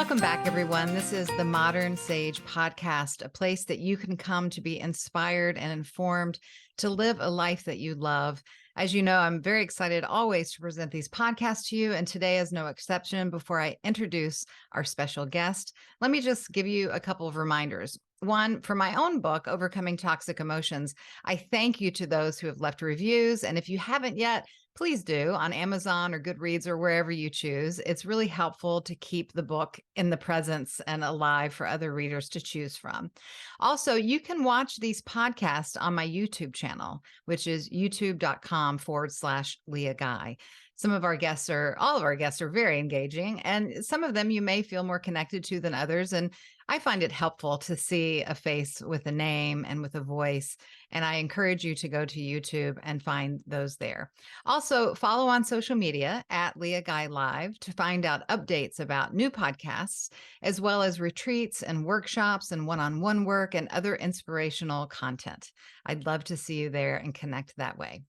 Welcome back, everyone. This is the Modern Sage Podcast, a place that you can come to be inspired and informed to live a life that you love. As you know, I'm very excited always to present these podcasts to you, and today is no exception. Before I introduce our special guest, let me just give you a couple of reminders. One, for my own book, Overcoming Toxic Emotions, I thank you to those who have left reviews. And if you haven't yet, please do on Amazon or Goodreads or wherever you choose. It's really helpful to keep the book in the presence and alive for other readers to choose from. Also, you can watch these podcasts on my YouTube channel, which is youtube.com/Leah Guy. Some of our guests all of our guests are very engaging, and some of them you may feel more connected to than others. And I find it helpful to see a face with a name and with a voice. And I encourage you to go to YouTube and find those there. Also, follow on social media at Leah Guy Live to find out updates about new podcasts, as well as retreats and workshops and one-on-one work and other inspirational content. I'd love to see you there and connect that way.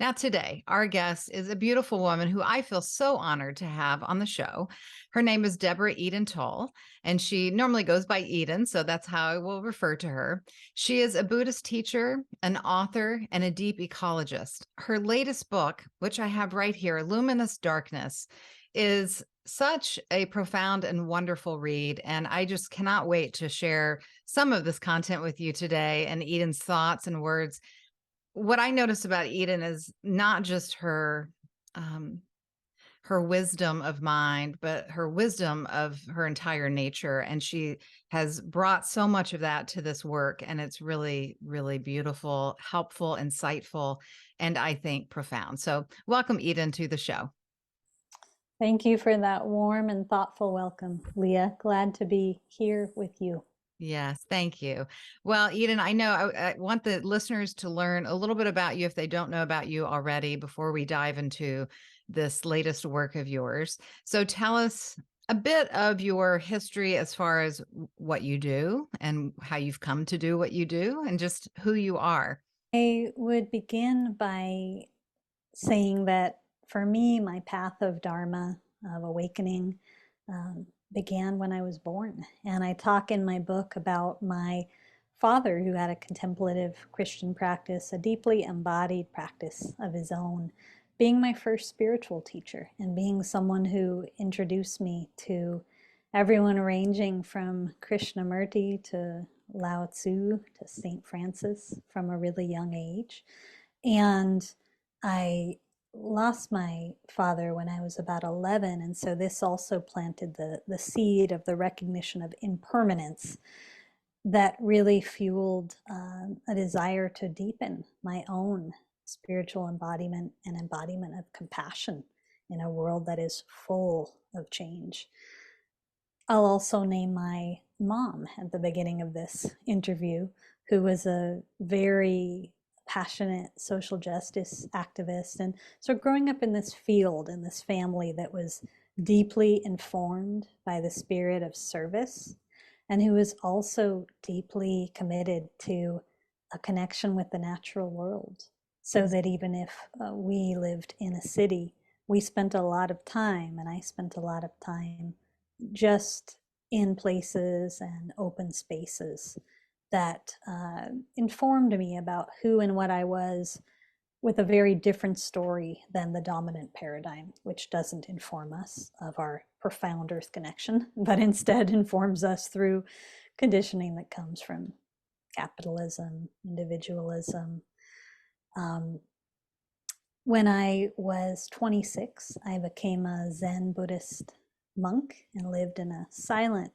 Now, today, our guest is a beautiful woman who I feel so honored to have on the show. Her name is Deborah Eden Tull, and she normally goes by Eden, so that's how I will refer to her. She is a Buddhist teacher, an author, and a deep ecologist. Her latest book, which I have right here, Luminous Darkness, is such a profound and wonderful read, and I just cannot wait to share some of this content with you today and Eden's thoughts and words. What I notice about Eden is not just her wisdom of mind, but her wisdom of her entire nature. And she has brought so much of that to this work. And it's really, really beautiful, helpful, insightful, and I think profound. So welcome, Eden, to the show. Thank you for that warm and thoughtful welcome, Leah. Glad to be here with you. Yes, thank you. Well, Eden, I know I want the listeners to learn a little bit about you if they don't know about you already before we dive into this latest work of yours. So tell us a bit of your history as far as what you do and how you've come to do what you do and just who you are. I would begin by saying that for me, my path of Dharma, of awakening, began when I was born. And I talk in my book about my father, who had a contemplative Christian practice, a deeply embodied practice of his own, being my first spiritual teacher and being someone who introduced me to everyone ranging from Krishnamurti to Lao Tzu to St. Francis from a really young age. And I lost my father when I was about 11, and so this also planted the seed of the recognition of impermanence that really fueled a desire to deepen my own spiritual embodiment and embodiment of compassion in a world that is full of change. I'll also name my mom at the beginning of this interview, who was a very passionate social justice activist. And so growing up in this field, in this family that was deeply informed by the spirit of service, and who was also deeply committed to a connection with the natural world, so that even if we lived in a city, we spent a lot of time, and I spent a lot of time just in places and open spaces that informed me about who and what I was, with a very different story than the dominant paradigm, which doesn't inform us of our profound earth connection, but instead informs us through conditioning that comes from capitalism, individualism. When I was 26, I became a Zen Buddhist monk and lived in a silent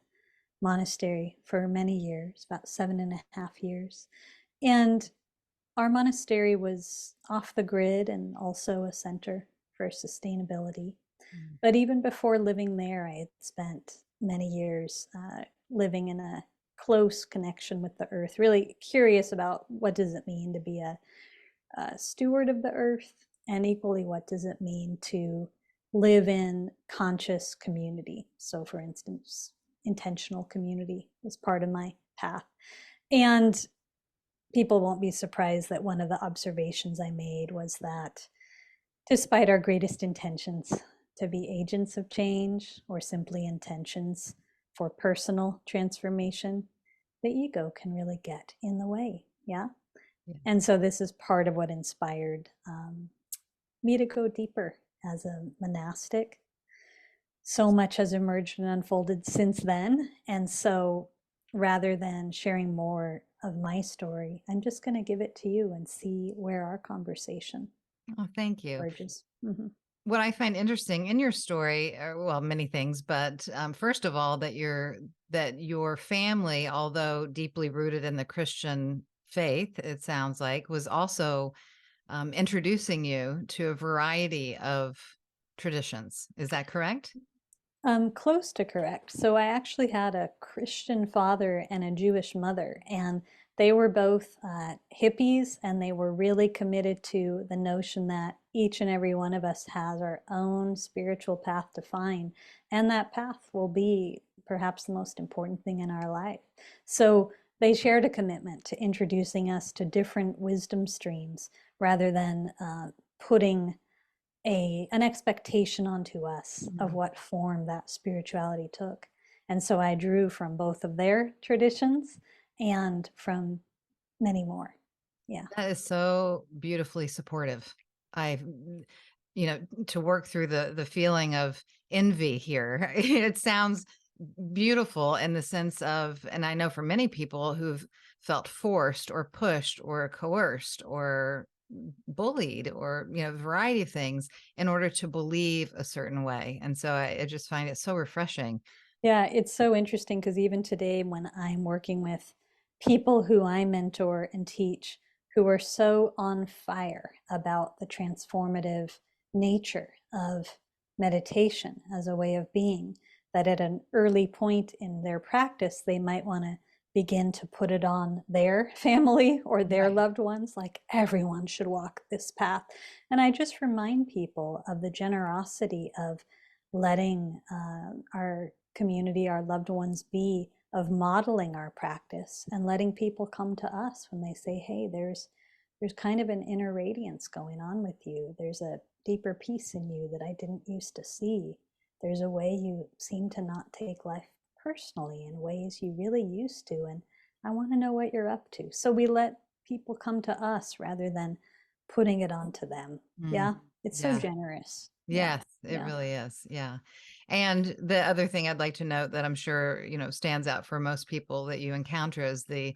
monastery for many years, about 7.5 years. And our monastery was off the grid and also a center for sustainability. But even before living there, I had spent many years living in a close connection with the earth, really curious about what does it mean to be a steward of the earth, and equally, what does it mean to live in conscious community? So for instance, intentional community was part of my path. And people won't be surprised that one of the observations I made was that despite our greatest intentions to be agents of change, or simply intentions for personal transformation, the ego can really get in the way. Yeah. Yeah. And so this is part of what inspired me to go deeper as a monastic. So much has emerged and unfolded since then. And so rather than sharing more of my story, I'm just going to give it to you and see where our conversation Oh, thank you. emerges. Mm-hmm. What I find interesting in your story, well, many things, but first of all, that your family, although deeply rooted in the Christian faith, it sounds like, was also introducing you to a variety of traditions. Is that correct? Close to correct. So I actually had a Christian father and a Jewish mother, and they were both hippies, and they were really committed to the notion that each and every one of us has our own spiritual path to find, and that path will be perhaps the most important thing in our life. So they shared a commitment to introducing us to different wisdom streams rather than putting an expectation onto us of Mhm. what form that spirituality took. And so I drew from both of their traditions and from many more. Yeah. That is so beautifully supportive. I, to work through the feeling of envy here. It sounds beautiful in the sense of, and I know for many people who've felt forced or pushed or coerced or bullied or a variety of things in order to believe a certain way. And so I just find it so refreshing. Yeah, it's so interesting because even today, when I'm working with people who I mentor and teach who are so on fire about the transformative nature of meditation as a way of being, that at an early point in their practice, they might want to begin to put it on their family or their Right. loved ones, like everyone should walk this path. And I just remind people of the generosity of letting our community, our loved ones be, of modeling our practice and letting people come to us when they say, hey, there's kind of an inner radiance going on with you. There's a deeper peace in you that I didn't used to see. There's a way you seem to not take life personally in ways you really used to. And I want to know what you're up to. So we let people come to us rather than putting it onto them. Mm, Yeah. It's so yeah. generous. Yeah. Yes, it Yeah. really is. Yeah. And the other thing I'd like to note that I'm sure, stands out for most people that you encounter is the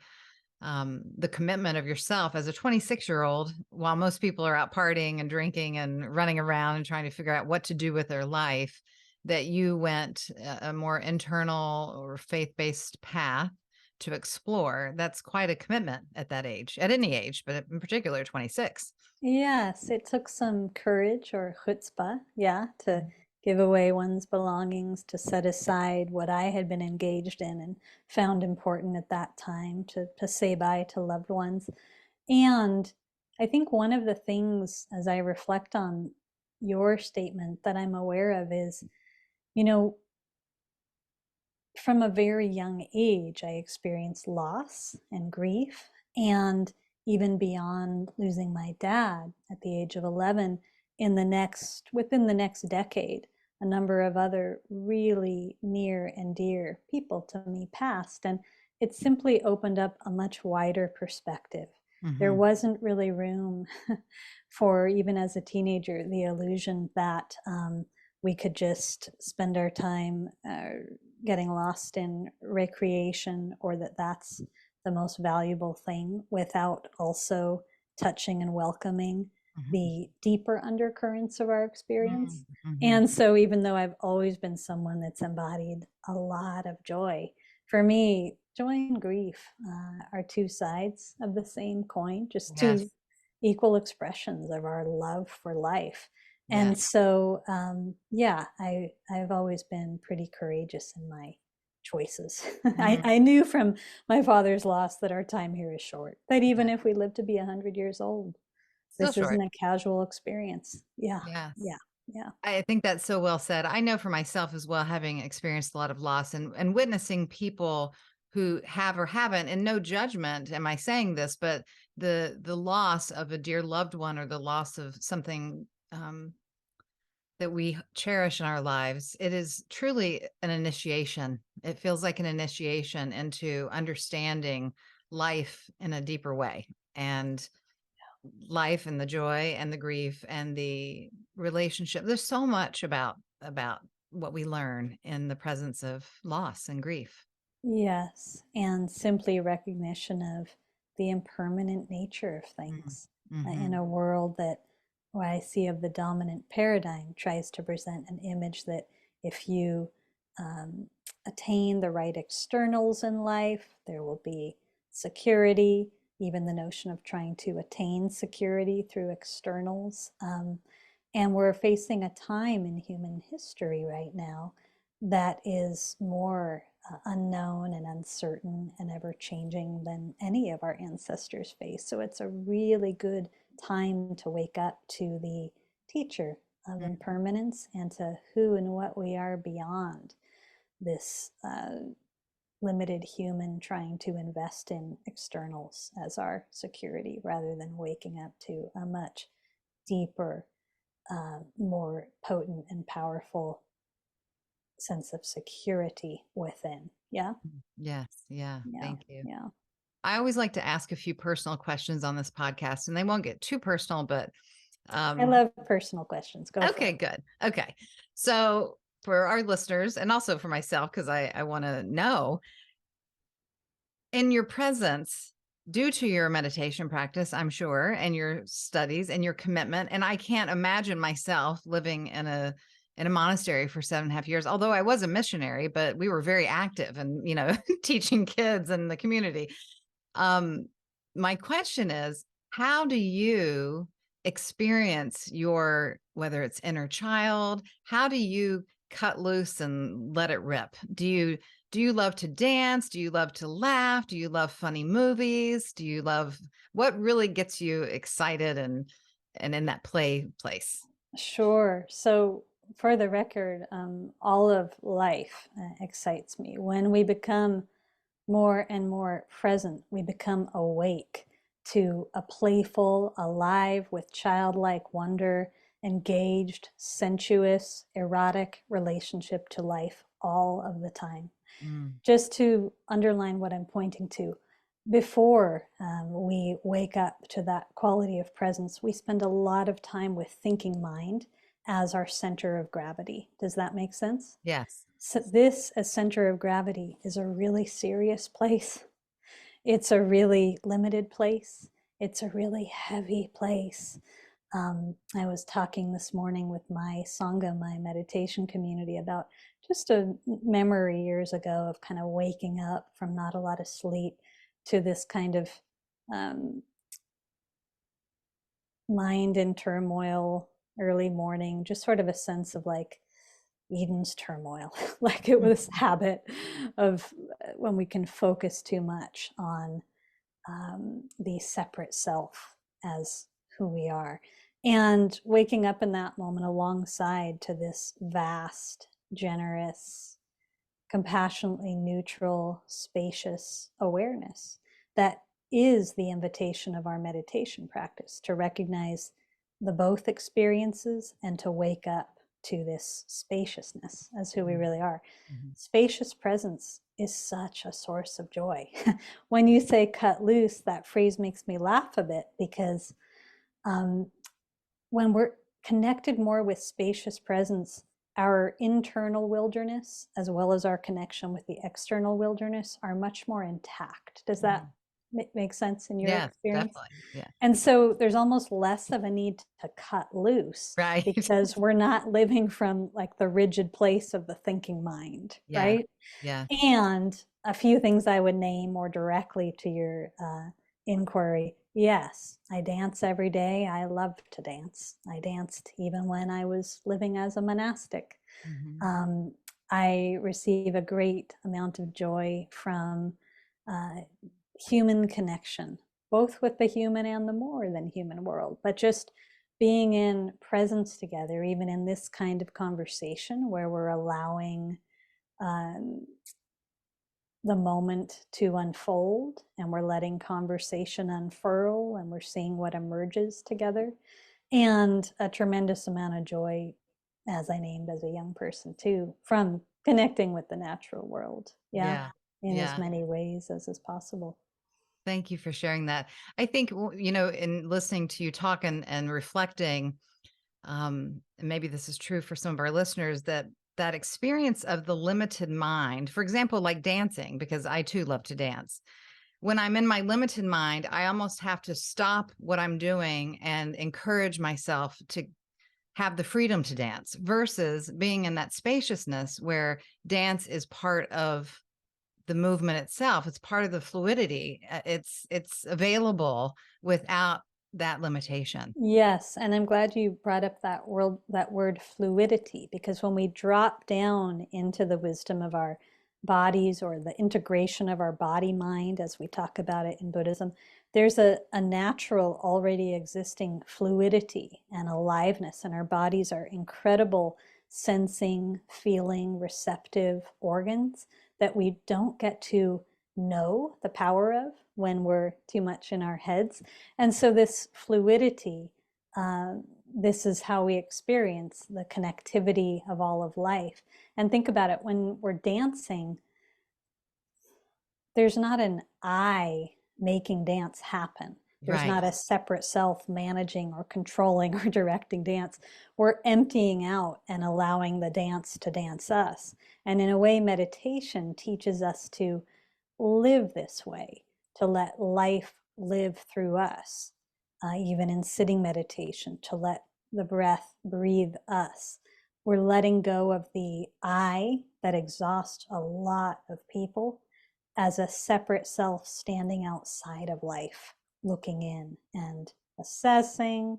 commitment of yourself as a 26-year-old, while most people are out partying and drinking and running around and trying to figure out what to do with their life, that you went a more internal or faith-based path to explore. That's quite a commitment at that age, at any age, but in particular, 26. Yes, it took some courage or chutzpah, yeah, to give away one's belongings, to set aside what I had been engaged in and found important at that time, to say bye to loved ones. And I think one of the things, as I reflect on your statement, that I'm aware of is, you know, from a very young age, I experienced loss and grief. And even beyond losing my dad at the age of 11, within the next decade, a number of other really near and dear people to me passed. And it simply opened up a much wider perspective. There Hmm. wasn't really room for, even as a teenager, the illusion that we could just spend our time getting lost in recreation, or that that's the most valuable thing, without also touching and welcoming Hmm. the deeper undercurrents of our experience. Hmm. And so, even though I've always been someone that's embodied a lot of joy, for me, joy and grief are two sides of the same coin, just two Yes. equal expressions of our love for life. Yes. And so, yeah, I've always been pretty courageous in my choices. Mm. I knew from my father's loss that our time here is short, that even Yeah. if we live to be 100 years old, Still this isn't short. a casual experience. Yeah, Yes. yeah, yeah. I think that's so well said. I know for myself as well, having experienced a lot of loss and witnessing people who have or haven't, and no judgment, am I saying this, but the loss of a dear loved one or the loss of something that we cherish in our lives. It is truly an initiation. It feels like an initiation into understanding life in a deeper way, and life and the joy and the grief and the relationship. There's so much about what we learn in the presence of loss and grief. Yes, and simply recognition of the impermanent nature of Mm. things in Mhm. a world that what I see of the dominant paradigm tries to present an image that if you um, attain the right externals in life, there will be security, even the notion of trying to attain security through externals. And we're facing a time in human history right now that is more unknown and uncertain and ever changing than any of our ancestors faced. So it's a really good time to wake up to the teacher of Mm. impermanence and to who and what we are beyond this limited human trying to invest in externals as our security rather than waking up to a much deeper, more potent and powerful sense of security within. Yeah. Yes, yeah, Yeah. thank you. Yeah. I always like to ask a few personal questions on this podcast, and they won't get too personal, but I um love personal questions. Go for okay, it. good. Okay. So for our listeners and also for myself, because I want to know, in your presence, due to your meditation practice, I'm sure, and your studies and your commitment, and I can't imagine myself living in a monastery for 7.5 years, although I was a missionary, but we were very active and, teaching kids in the community. Um, my question is, how do you experience your, whether it's inner child, how do you cut loose and let it rip? Do you love to dance? Do you love to laugh? Do you love funny movies? Do you love, what really gets you excited and in that play place? Sure. So, for the record, all of life excites me. When we become more and more present, we become awake to a playful, alive, with childlike wonder, engaged, sensuous, erotic relationship to life all of the time. Mm. Just to underline what I'm pointing to, before we wake up to that quality of presence, we spend a lot of time with thinking mind as our center of gravity. Does that make sense? Yes. So this as center of gravity is a really serious place. It's a really limited place. It's a really heavy place. I was talking this morning with my Sangha, my meditation community, about just a memory years ago of kind of waking up from not a lot of sleep to this kind of um, mind in turmoil, early morning, just sort of a sense of like Eden's turmoil, like it was habit of when we can focus too much on the separate self as who we are. And waking up in that moment alongside to this vast, generous, compassionately neutral, spacious awareness that is the invitation of our meditation practice to recognize the both experiences and to wake up to this spaciousness as who we really are. Mm-hmm. Spacious presence is such a source of joy. When you say cut loose, that phrase makes me laugh a bit because um, when we're connected more with spacious presence, our internal wilderness, as well as our connection with the external wilderness, are much more intact. Does that Mm. make sense in your Yes, experience? definitely. Yeah. And so there's almost less of a need to cut loose Right. because we're not living from like the rigid place of the thinking mind, Yeah. right? Yeah. And a few things I would name more directly to your inquiry. Yes, I dance every day. I love to dance. I danced even when I was living as a monastic. Mm-hmm. Um, I receive a great amount of joy from uh, human connection, both with the human and the more than human world, but just being in presence together, even in this kind of conversation where we're allowing um, the moment to unfold and we're letting conversation unfurl and we're seeing what emerges together, and a tremendous amount of joy as I named as a young person too, from connecting with the natural world. Yeah, Yeah. in as Yeah. many ways as is possible. Thank you for sharing that. I think, in listening to you talk and reflecting, and maybe this is true for some of our listeners, that experience of the limited mind, for example, like dancing, because I too love to dance. When I'm in my limited mind, I almost have to stop what I'm doing and encourage myself to have the freedom to dance versus being in that spaciousness where dance is part of the movement itself. It's part of the fluidity. It's available without that limitation. Yes, and I'm glad you brought up that word fluidity, because when we drop down into the wisdom of our bodies, or the integration of our body mind, as we talk about it in Buddhism, there's a natural, already existing fluidity and aliveness, and our bodies are incredible sensing, feeling, receptive organs that we don't get to know the power of when we're too much in our heads. And so this fluidity, uh, this is how we experience the connectivity of all of life. And think about it, when we're dancing, there's not an I making dance happen. There's Right. not a separate self managing or controlling or directing dance. We're emptying out and allowing the dance to dance us. And in a way, meditation teaches us to live this way, to let life live through us, even in sitting meditation, to let the breath breathe us. We're letting go of the I that exhausts a lot of people as a separate self standing outside of life, looking in and assessing,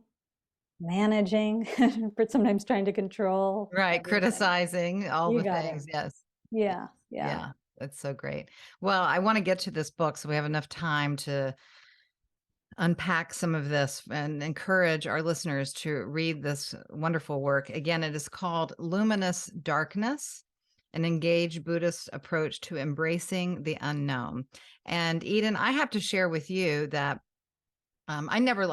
managing, but sometimes trying to control Right. everything. Criticizing all You the got it. things. Yes. Yeah, yeah. Yeah. That's so great. Well, I want to get to this book so we have enough time to unpack some of this and encourage our listeners to read this wonderful work. Again, it is called Luminous Darkness, an engaged Buddhist approach to embracing the unknown. And Eden, I have to share with you that I never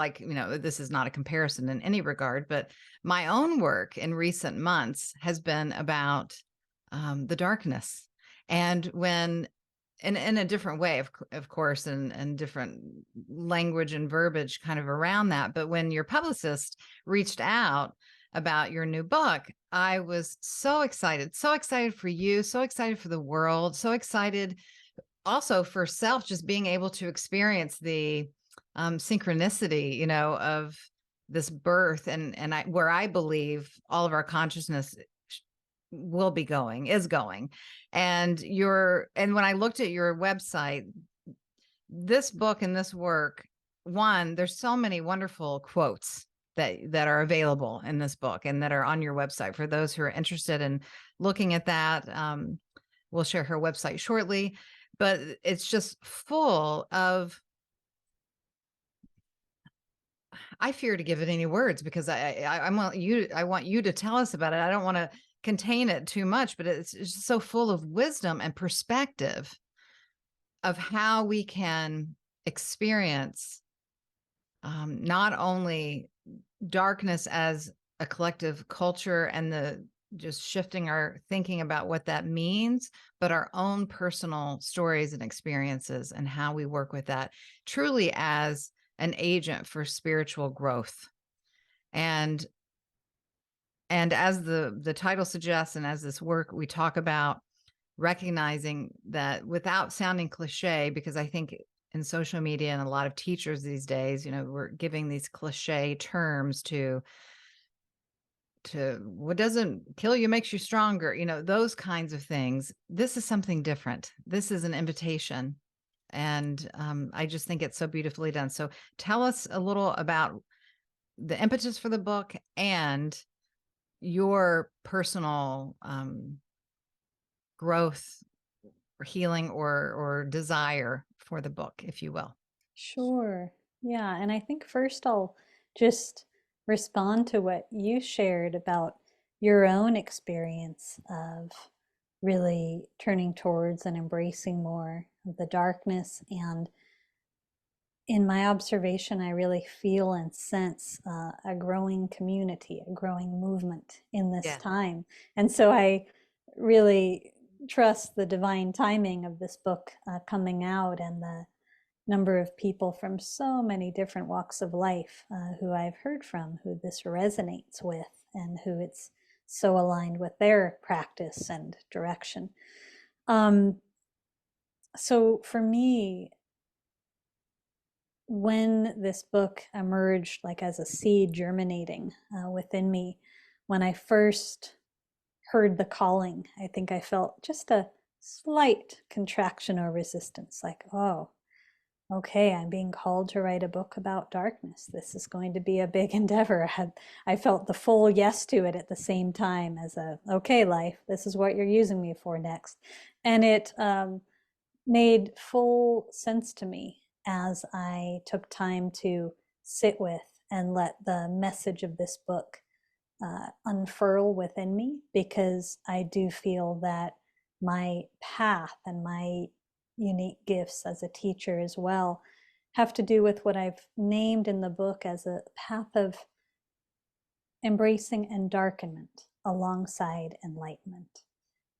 this is not a comparison in any regard, but my own work in recent months has been about the darkness. And when in a different way, of course, and different language and verbiage kind of around that. But when your publicist reached out about your new book, I was so excited for you, so excited for the world, so excited also for self, just being able to experience the synchronicity, of this birth where I believe all of our consciousness will be going, is going. And when I looked at your website, this book and this work, one, there's so many wonderful quotes that are available in this book and that are on your website for those who are interested in looking at that. We'll share her website shortly, but it's just full of, I fear to give it any words because I want you to tell us about it. I don't want to contain it too much, but it's just so full of wisdom and perspective of how we can experience not only darkness as a collective culture and the just shifting our thinking about what that means, but our own personal stories and experiences and how we work with that truly as an agent for spiritual growth. And as the title suggests, and as this work we talk about recognizing that without sounding cliche, because I think in social media and a lot of teachers these days, we're giving these cliche terms to what doesn't kill you makes you stronger, those kinds of things. This is something different. This is an invitation. And I just think it's so beautifully done. So tell us a little about the impetus for the book and your personal growth or healing or desire for the book, if you will. Sure. Yeah. And I think first I'll just respond to what you shared about your own experience of really turning towards and embracing more of the darkness. And in my observation, I really feel and sense a growing community, a growing movement in this Yeah. time. And so I really trust the divine timing of this book coming out, and the number of people from so many different walks of life who I've heard from, who this resonates with, and who it's so aligned with their practice and direction. Um, so for me, when this book emerged like as a seed germinating within me, when I first heard the calling, I think I felt just a slight contraction or resistance, like, oh, okay, I'm being called to write a book about darkness. This is going to be a big endeavor. I felt the full yes to it at the same time as a, okay, life, this is what you're using me for next. And it made full sense to me as I took time to sit with and let the message of this book unfurl within me, because I do feel that my path and my unique gifts as a teacher as well have to do with what I've named in the book as a path of embracing endarkenment alongside enlightenment.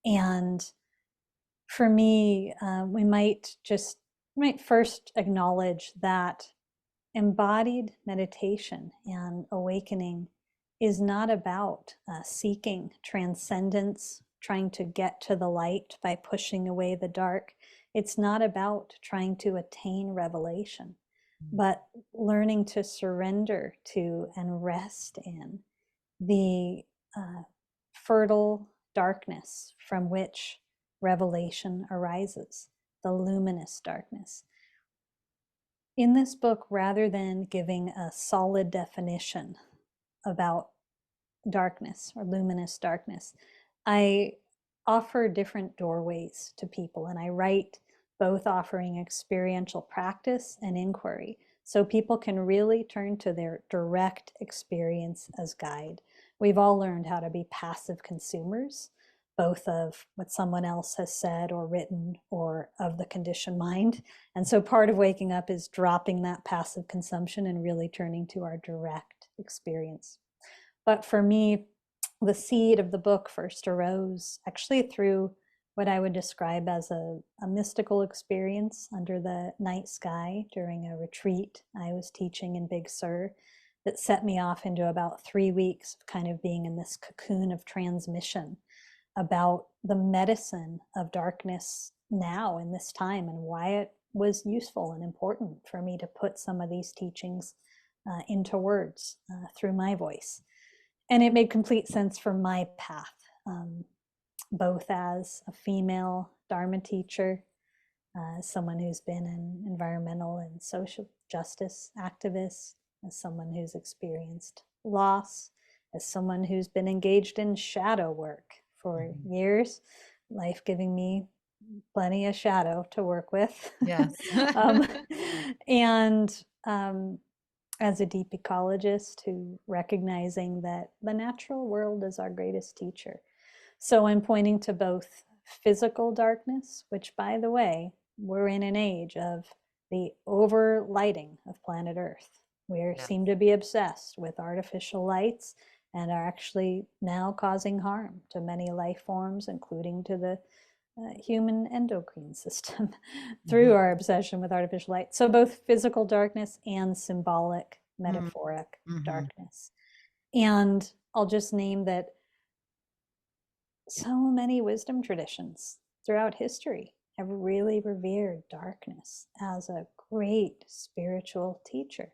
And for me, we might first acknowledge that embodied meditation and awakening is not about seeking transcendence, trying to get to the light by pushing away the dark. It's not about trying to attain revelation, but learning to surrender to and rest in the fertile darkness from which revelation arises, the luminous darkness. In this book, rather than giving a solid definition about darkness or luminous darkness, I offer different doorways to people, and I write both offering experiential practice and inquiry, so people can really turn to their direct experience as guide. We've all learned how to be passive consumers, both of what someone else has said or written or of the conditioned mind. And so part of waking up is dropping that passive consumption and really turning to our direct experience. But for me, the seed of the book first arose actually through what I would describe as a mystical experience under the night sky during a retreat I was teaching in Big Sur, that set me off into about 3 weeks of kind of being in this cocoon of transmission about the medicine of darkness now in this time, and why it was useful and important for me to put some of these teachings into words through my voice. And it made complete sense for my path, both as a female Dharma teacher, someone who's been an environmental and social justice activist, as someone who's experienced loss, as someone who's been engaged in shadow work for years, life giving me plenty of shadow to work with. Yes. um, and as a deep ecologist, who recognizing that the natural world is our greatest teacher. So I'm pointing to both physical darkness, which, by the way, we're in an age of the overlighting of planet Earth. We Yeah. seem to be obsessed with artificial lights and are actually now causing harm to many life forms, including to the human endocrine system through our obsession with artificial light. So both physical darkness and symbolic, metaphoric darkness. And I'll just name that so many wisdom traditions throughout history have really revered darkness as a great spiritual teacher,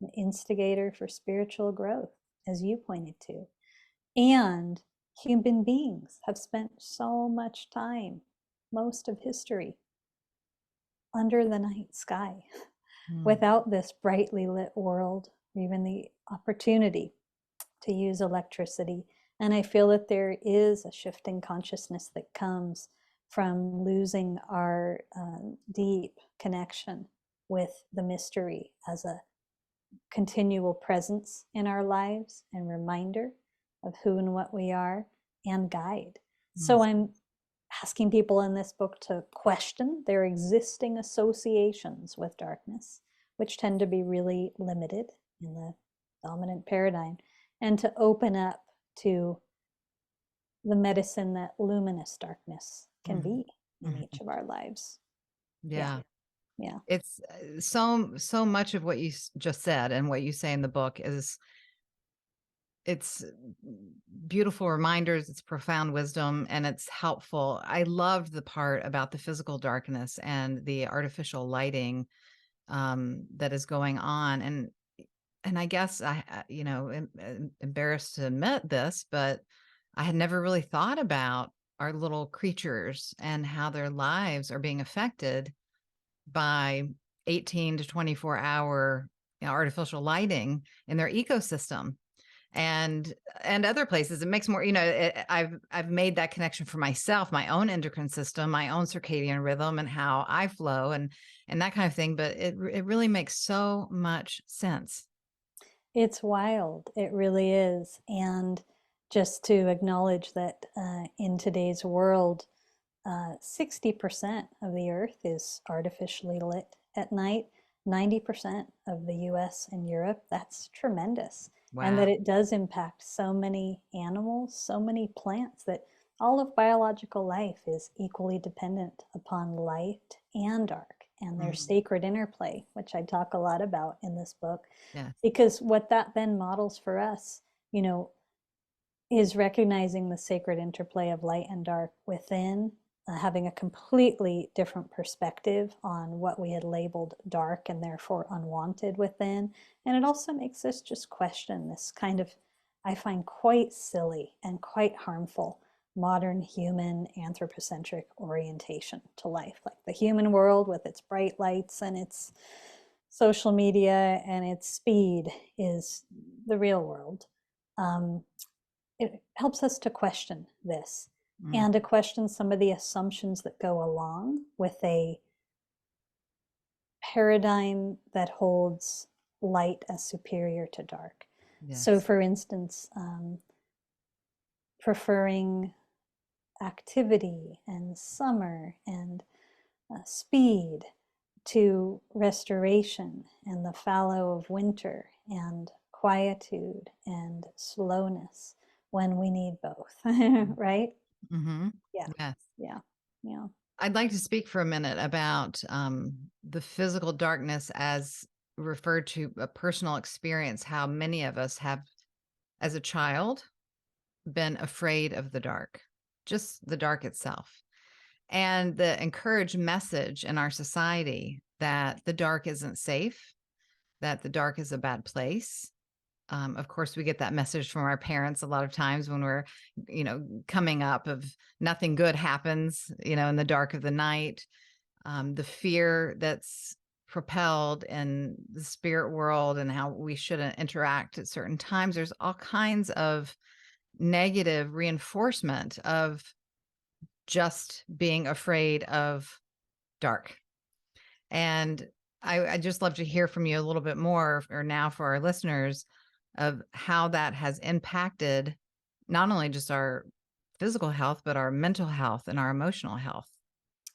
an instigator for spiritual growth, as you pointed to. And human beings have spent so much time, most of history, under the night sky without this brightly lit world, even the opportunity to use electricity. And I feel that there is a shifting consciousness that comes from losing our deep connection with the mystery as a continual presence in our lives and reminder of who and what we are, and guide. So I'm asking people in this book to question their existing associations with darkness, which tend to be really limited in the dominant paradigm, and to open up to the medicine that luminous darkness can Mhm. be in Mhm. each of our lives. Yeah, Yeah. yeah. It's so much of what you just said and what you say in the book is it's beautiful reminders, it's profound wisdom, and it's helpful. I loved the part about the physical darkness and the artificial lighting that is going on. And I guess embarrassed to admit this, but I had never really thought about our little creatures and how their lives are being affected by 18 to 24-hour artificial lighting in their ecosystem and other places. It makes more, I've made that connection for myself, my own endocrine system, my own circadian rhythm, and how I flow, and that kind of thing. But it really makes so much sense. It's wild. It really is. And just to acknowledge that in today's world, 60% of the earth is artificially lit at night, 90% of the US and Europe. That's tremendous. And that Wow. it does impact so many animals, so many plants, that all of biological life is equally dependent upon light and dark and their Mhm. sacred interplay, which I talk a lot about in this book. Yes. Because what that then models for us, you know, is recognizing the sacred interplay of light and dark within, having a completely different perspective on what we had labeled dark and therefore unwanted within. And it also makes us just question this kind of, I find, quite silly and quite harmful modern human anthropocentric orientation to life. Like the human world with its bright lights and its social media and its speed is the real world. Um, it helps us to question this Mm. and to question some of the assumptions that go along with a paradigm that holds light as superior to dark. So, Yes. for instance, preferring activity and summer and speed to restoration and the fallow of winter and quietude and slowness when we need both, right? Mm-hmm. Yeah, Yes. yeah, yeah. I'd like to speak for a minute about the physical darkness as referred to a personal experience, how many of us have, as a child, been afraid of the dark, just the dark itself. And the encouraged message in our society that the dark isn't safe, that the dark is a bad place. Of course, we get that message from our parents a lot of times when we're, coming up of nothing good happens, in the dark of the night. The fear that's propelled in the spirit world and how we shouldn't interact at certain times. There's all kinds of negative reinforcement of just being afraid of dark. And I just love to hear from you a little bit more, or now for our listeners, of how that has impacted not only just our physical health, but our mental health and our emotional health.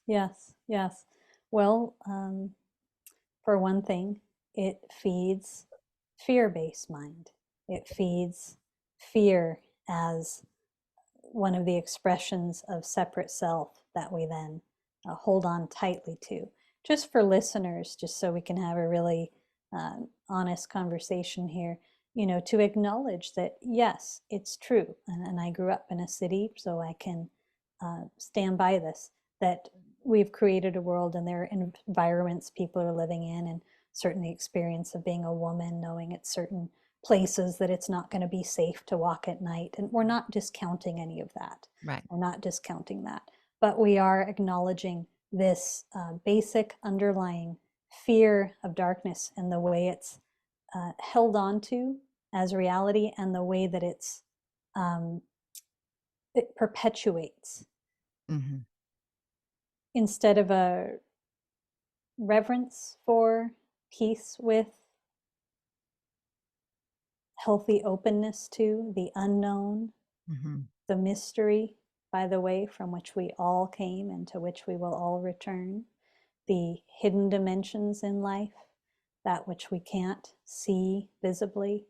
Yes, yes. Well, for one thing, it feeds fear-based mind. It feeds fear as one of the expressions of separate self that we then hold on tightly to. Just for listeners, just so we can have a really honest conversation here, to acknowledge that, yes, it's true. And I grew up in a city, so I can stand by this, that we've created a world and there are environments people are living in, and certainly experience of being a woman, knowing at certain places that it's not going to be safe to walk at night. And we're not discounting any of that. Right. We're not discounting that. But we are acknowledging this basic underlying fear of darkness and the way it's held on to as reality, and the way that um, it perpetuates Mm-hmm. instead of a reverence for, peace with, healthy openness to the unknown, Mm-hmm. the mystery, by the way, from which we all came and to which we will all return, the hidden dimensions in life. that which we can't see visibly.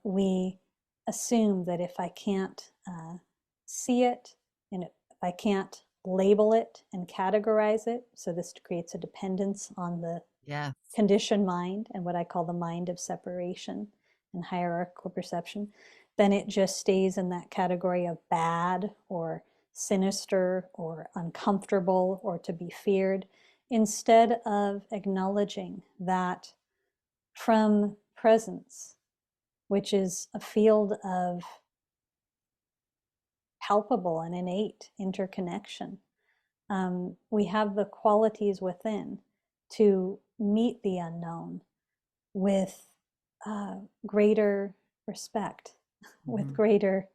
We assume that if I can't see it, and if I can't label it and categorize it, so this creates a dependence on the Yes. conditioned mind and what I call the mind of separation and hierarchical perception, then it just stays in that category of bad or sinister or uncomfortable or to be feared, instead of acknowledging that from presence, which is a field of palpable and innate interconnection, we have the qualities within to meet the unknown with greater respect, with Mhm. greater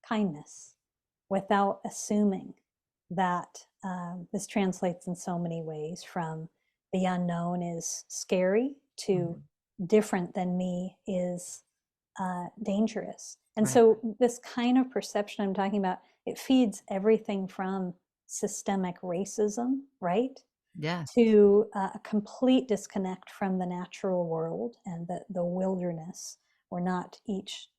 kindness, without assuming that this translates in so many ways from the unknown is scary to Mhm. different than me is dangerous. And Right. so this kind of perception I'm talking about, it feeds everything from systemic racism, right? Yes. To a complete disconnect from the natural world and the wilderness. We're not each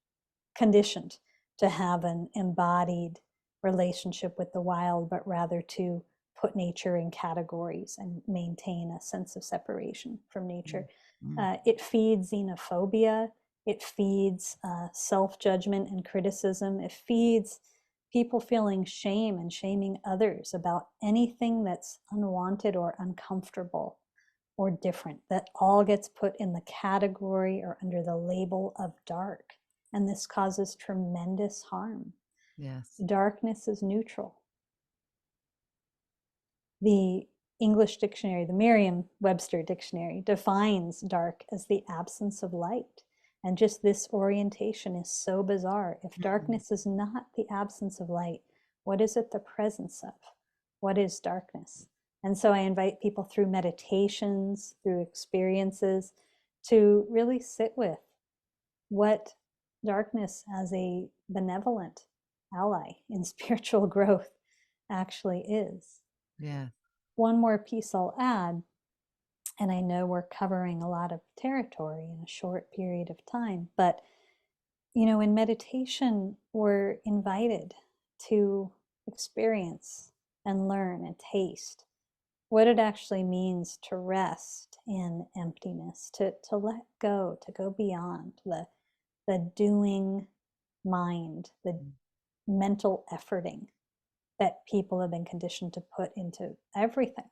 conditioned to have an embodied relationship with the wild, but rather to put nature in categories and maintain a sense of separation from nature. Mhm. It feeds xenophobia. It feeds self judgment and criticism. It feeds people feeling shame and shaming others about anything that's unwanted or uncomfortable or different. That all gets put in the category or under the label of dark. And this causes tremendous harm. Yes. Darkness is neutral. The English dictionary, the Merriam-Webster dictionary, defines dark as the absence of light. And just this orientation is so bizarre. If Mhm. darkness is not the absence of light, what is it the presence of? What is darkness? And so I invite people through meditations, through experiences, to really sit with what darkness as a benevolent ally in spiritual growth actually is. Yeah. One more piece I'll add, and I know we're covering a lot of territory in a short period of time, but in meditation, we're invited to experience and learn and taste what it actually means to rest in emptiness, to let go, to go beyond the doing mind, the Mm. mental efforting that people have been conditioned to put into everything,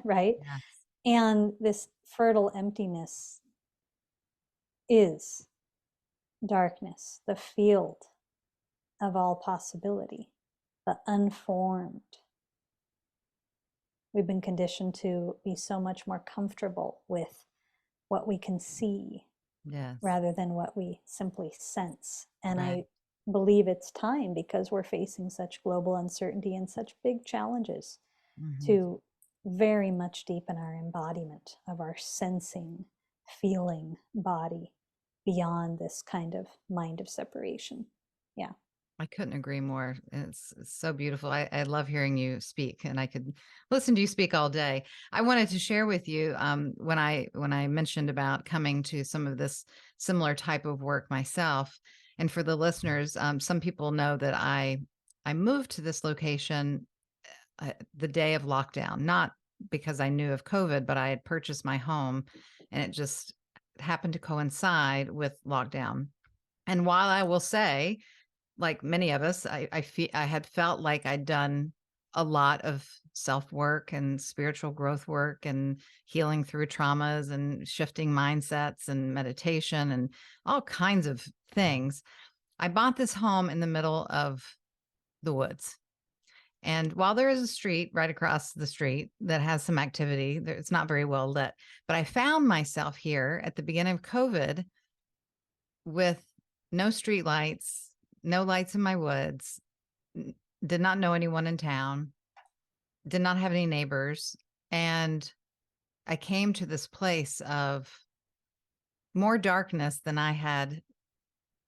right? Yes. And this fertile emptiness is darkness, the field of all possibility, the unformed. We've been conditioned to be so much more comfortable with what we can see Yes. rather than what we simply sense. And Right. I believe it's time, because we're facing such global uncertainty and such big challenges, Mhm. to very much deepen our embodiment of our sensing, feeling body beyond this kind of mind of separation. Yeah. I couldn't agree more. It's so beautiful. I love hearing you speak, and I could listen to you speak all day. I wanted to share with you when I mentioned about coming to some of this similar type of work myself, and for the listeners, some people know that I moved to this location the day of lockdown, not because I knew of COVID, but I had purchased my home, and it just happened to coincide with lockdown. And while I will say, like many of us, I had felt like I'd done a lot of self work and spiritual growth work and healing through traumas and shifting mindsets and meditation and all kinds of things. I bought this home in the middle of the woods. And while there is a street right across the street that has some activity, it's not very well lit. But I found myself here at the beginning of COVID with no street lights, no lights in my woods, did not know anyone in town, did not have any neighbors. And I came to this place of more darkness than I had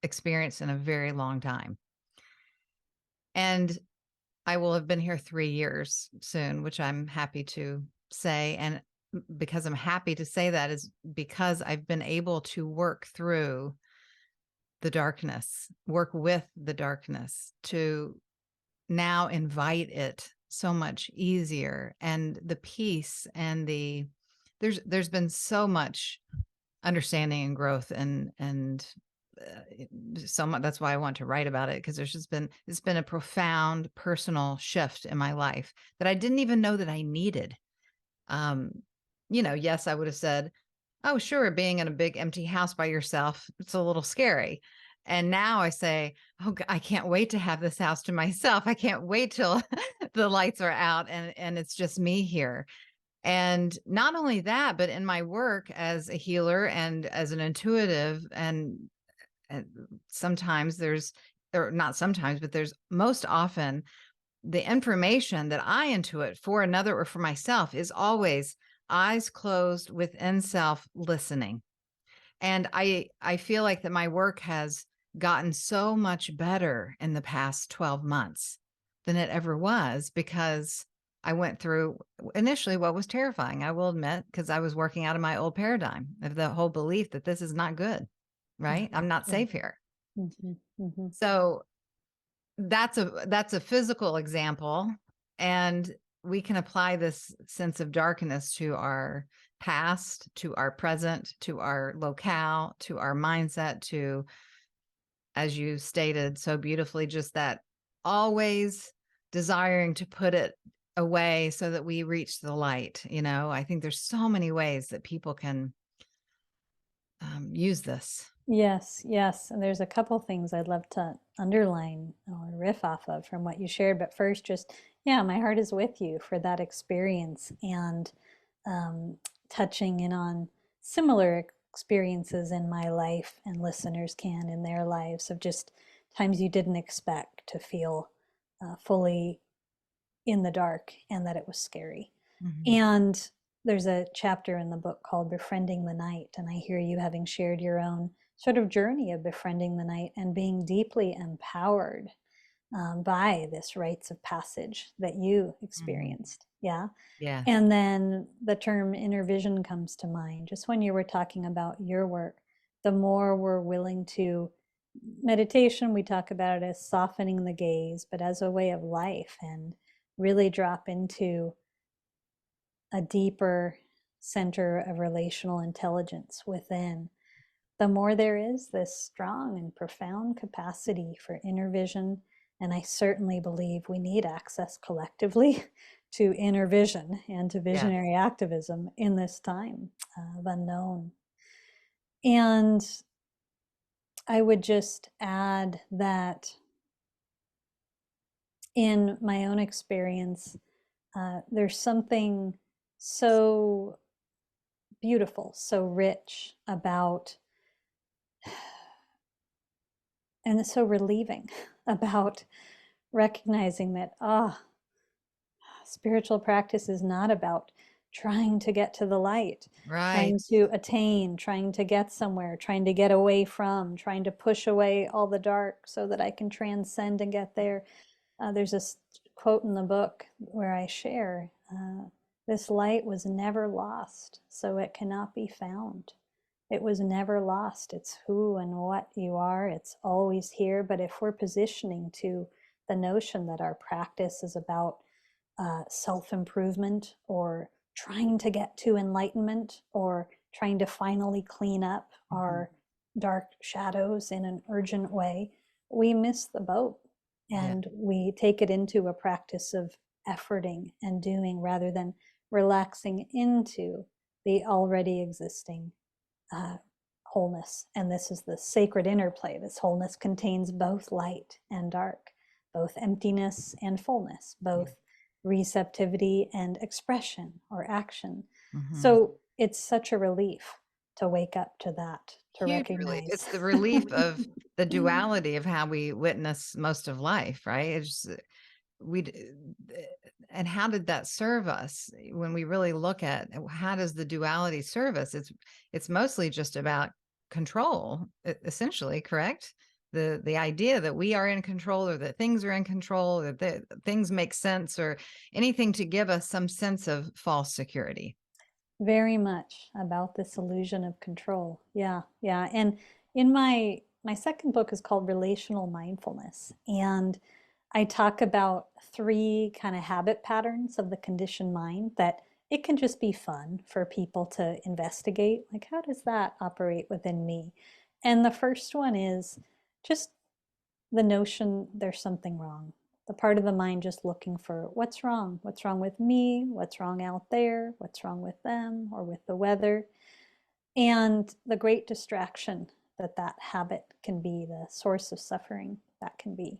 experienced in a very long time. And I will have been here 3 years soon, which I'm happy to say. And because I'm happy to say that, is because I've been able to work through the darkness, work with the darkness, to now invite it so much easier, and the peace and there's been so much understanding and growth, and so much. That's why I want to write about it, because it's been a profound personal shift in my life that I didn't even know that I needed. um yes, I would have said, oh, sure, being in a big empty house by yourself, it's a little scary. And now I say, oh, I can't wait to have this house to myself. I can't wait till the lights are out and it's just me here. And not only that, but in my work as a healer and as an intuitive, and sometimes there's, or not sometimes, but there's most often, the information that I intuit for another or for myself is always eyes closed, within self, listening. And I feel like that my work has gotten so much better in the past 12 months than it ever was, because I went through initially what was terrifying, I will admit, because I was working out of my old paradigm of the whole belief that this is not good, right? Right. I'm not Right. safe here. Hmm. So that's a physical example, and we can apply this sense of darkness to our past, to our present, to our locale, to our mindset, to, as you stated so beautifully, just that always desiring to put it away so that we reach the light. I think there's so many ways that people can use this. Yes, yes. And there's a couple things I'd love to underline or riff off of from what you shared. But first, just, yeah, my heart is with you for that experience, and um, touching in on similar experiences in my life, and listeners can in their lives, of just times you didn't expect to feel fully in the dark and that it was scary. Mhm. And there's a chapter in the book called Befriending the Night. And I hear you having shared your own sort of journey of befriending the night and being deeply empowered by this rites of passage that you Mhm. experienced. Yeah. Yes. And then the term inner vision comes to mind. Just when you were talking about your work, the more we're willing to, meditation, we talk about it as softening the gaze, but as a way of life, and really drop into a deeper center of relational intelligence within, the more there is this strong and profound capacity for inner vision. And I certainly believe we need access collectively to inner vision and to Yes. visionary activism in this time of unknown. And I would just add that in my own experience, there's something so beautiful, so rich about, and it's so relieving about recognizing that, spiritual practice is not about trying to get to the light, Right. trying to attain, trying to get somewhere, trying to get away from, trying to push away all the dark so that I can transcend and get there. There's a quote in the book where I share, this light was never lost, so it cannot be found. It was never lost. It's who and what you are. It's always here. But if we're positioning to the notion that our practice is about self improvement, or trying to get to enlightenment, or trying to finally clean up Mhm. our dark shadows in an urgent way, we miss the boat, Yeah. and we take it into a practice of efforting and doing rather than relaxing into the already existing uh, wholeness. And this is the sacred interplay. This wholeness contains both light and dark, both emptiness and fullness, Yeah. both receptivity and expression or action. Mhm. So it's such a relief to wake up to that, to Huge relief. recognize. It's the relief of the duality of how we witness most of life, right? It's we d- and how did that serve us? When we really look at how does the duality serve us, it's mostly just about control, essentially, correct? The idea that we are in control, or that things are in control, or that things make sense, or anything to give us some sense of false security. Very much about this illusion of control. Yeah, yeah. And in my second book is called Relational Mindfulness, and I talk about three kind of habit patterns of the conditioned mind that it can just be fun for people to investigate. Like, how does that operate within me? And the first one is just the notion there's something wrong. The part of the mind just looking for what's wrong? What's wrong with me? What's wrong out there? What's wrong with them or with the weather? And the great distraction that that habit can be, the source of suffering that can be.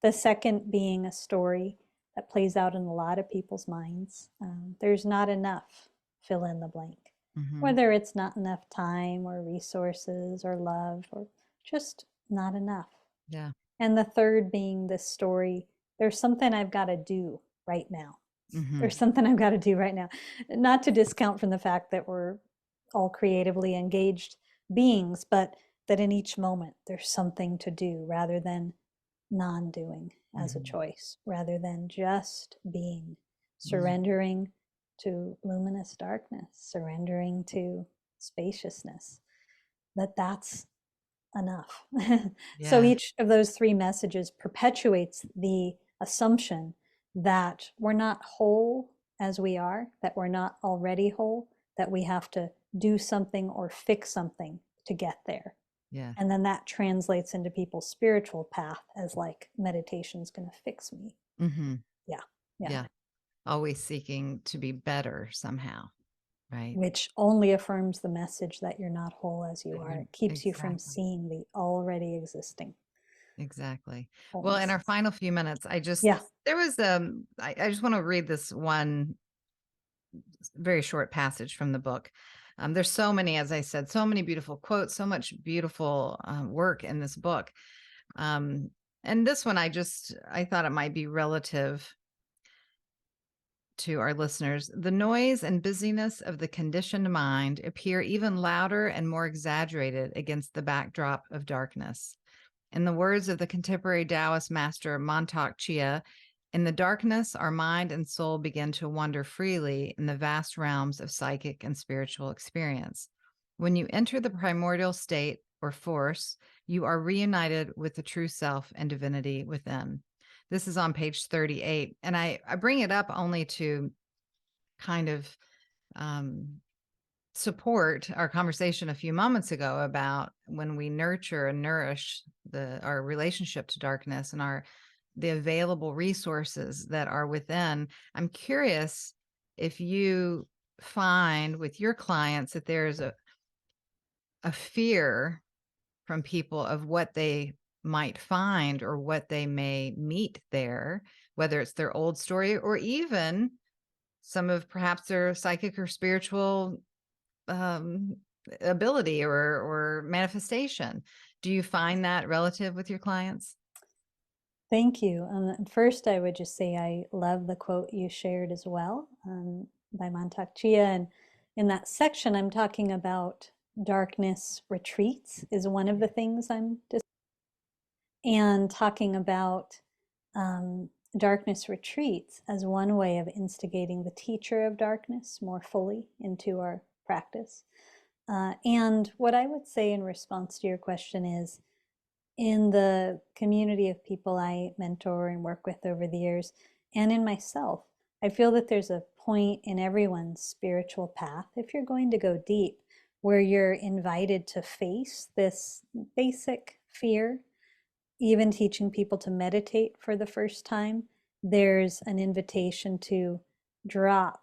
The second being a story that plays out in a lot of people's minds. There's not enough, fill in the blank. Hmm. Whether it's not enough time or resources or love or just not enough. Yeah. And the third being this story, there's something I've got to do right now. Hmm. There's something I've got to do right now. Not to discount from the fact that we're all creatively engaged beings, but that in each moment there's something to do rather than non doing as a Hmm. choice, rather than just being, Yeah. surrendering to luminous darkness, surrendering to spaciousness, that's enough. So Yeah. each of those three messages perpetuates the assumption that we're not whole as we are, that we're not already whole, that we have to do something or fix something to get there. Yeah. And then that translates into people's spiritual path as like meditation's going to fix me. Hmm. Yeah. Yeah. Yeah. Always seeking to be better somehow, right? Which only affirms the message that you're not whole as you That are. you're It keeps you from exactly. seeing the already existing Exactly. Well, in wholeness. our final few minutes, Yeah. there was I just want to read this one very short passage from the book. There's so many, as I said, so many beautiful quotes, so much beautiful work in this book. Um, and this one, I thought it might be relative to our listeners. The noise and busyness of the conditioned mind appear even louder and more exaggerated against the backdrop of darkness. In the words of the contemporary Taoist master Montauk Chia, in the darkness, our mind and soul begin to wander freely in the vast realms of psychic and spiritual experience. When you enter the primordial state or force, you are reunited with the true self and divinity within. This is on page 38. And I bring it up only to kind of um, support our conversation a few moments ago about when we nurture and nourish our relationship to darkness and the available resources that are within. I'm curious if you find with your clients that there's a fear from people of what they might find or what they may meet there, whether it's their old story or even some of perhaps their psychic or spiritual um, ability or manifestation. Do you find that relative with your clients? Thank you. First, I would just say I love the quote you shared as well by Mantak Chia. And in that section, I'm talking about darkness retreats is one of the things and talking about darkness retreats as one way of instigating the teacher of darkness more fully into our practice. And what I would say in response to your question is, in the community of people I mentor and work with over the years, and in myself, I feel that there's a point in everyone's spiritual path, if you're going to go deep, where you're invited to face this basic fear. Even teaching people to meditate for the first time, there's an invitation to drop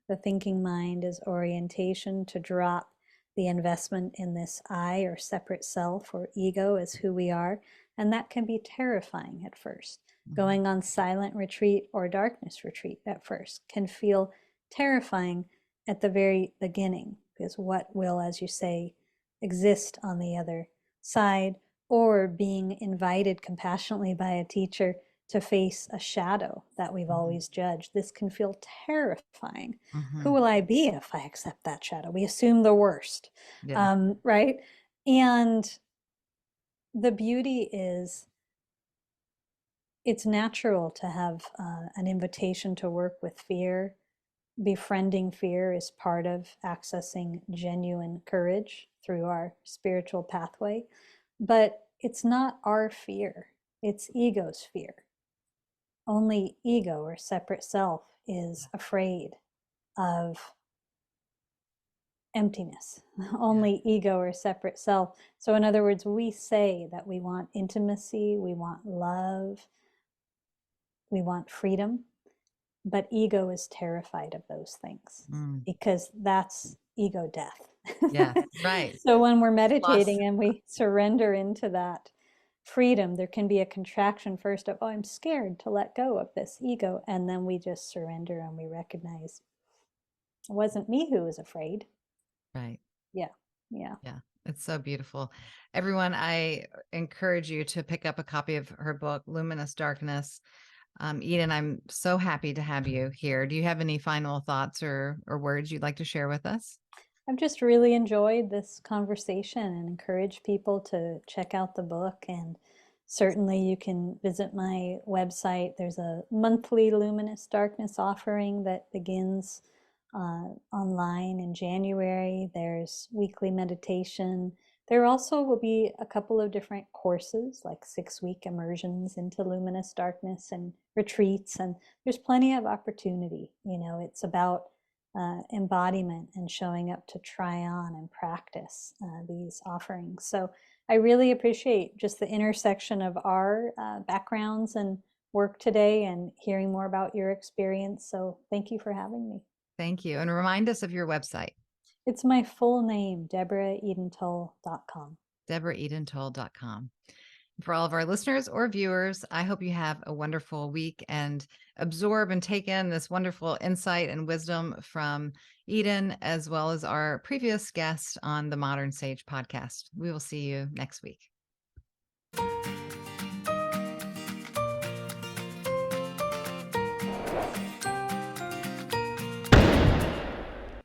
the thinking mind as orientation, to drop the investment in this I or separate self or ego as who we are. And that can be terrifying at first. Mhm. Going on silent retreat or darkness retreat at first can feel terrifying at the very beginning, because what will, as you say, exist on the other side, or being invited compassionately by a teacher to face a shadow that we've Mhm. always judged. This can feel terrifying. Who Mhm. will I be if I accept that shadow? We assume the worst, Yeah. right? And the beauty is it's natural to have an invitation to work with fear, befriending fear is part of accessing genuine courage through our spiritual pathway. But it's not our fear, it's ego's fear. Only ego or separate self is afraid of emptiness. Yeah. Only ego or separate self. So, in other words, we say that we want intimacy, we want love, we want freedom, but ego is terrified of those things Mm. because that's ego death. Yeah. Right. So when we're Loss. meditating and we surrender into that freedom, there can be a contraction first of, oh, I'm scared to let go of this ego. And then we just surrender and we recognize it wasn't me who was afraid. Right. Yeah. Yeah. Yeah. It's so beautiful. Everyone, I encourage you to pick up a copy of her book, Luminous Darkness. Eden, I'm so happy to have you here. Do you have any final thoughts or words you'd like to share with us? I've just really enjoyed this conversation and encourage people to check out the book. And certainly you can visit my website. There's a monthly Luminous Darkness offering that begins online in January. There's weekly meditation. There also will be a couple of different courses, like 6-week immersions into luminous darkness and retreats. And there's plenty of opportunity. It's about embodiment and showing up to try on and practice these offerings. So I really appreciate just the intersection of our backgrounds and work today and hearing more about your experience. So thank you for having me. Thank you. And remind us of your website, It's my full name, DeborahEdenTull.com. DeborahEdenTull.com. For all of our listeners or viewers, I hope you have a wonderful week and absorb and take in this wonderful insight and wisdom from Eden, as well as our previous guest on the Modern Sage podcast. We will see you next week.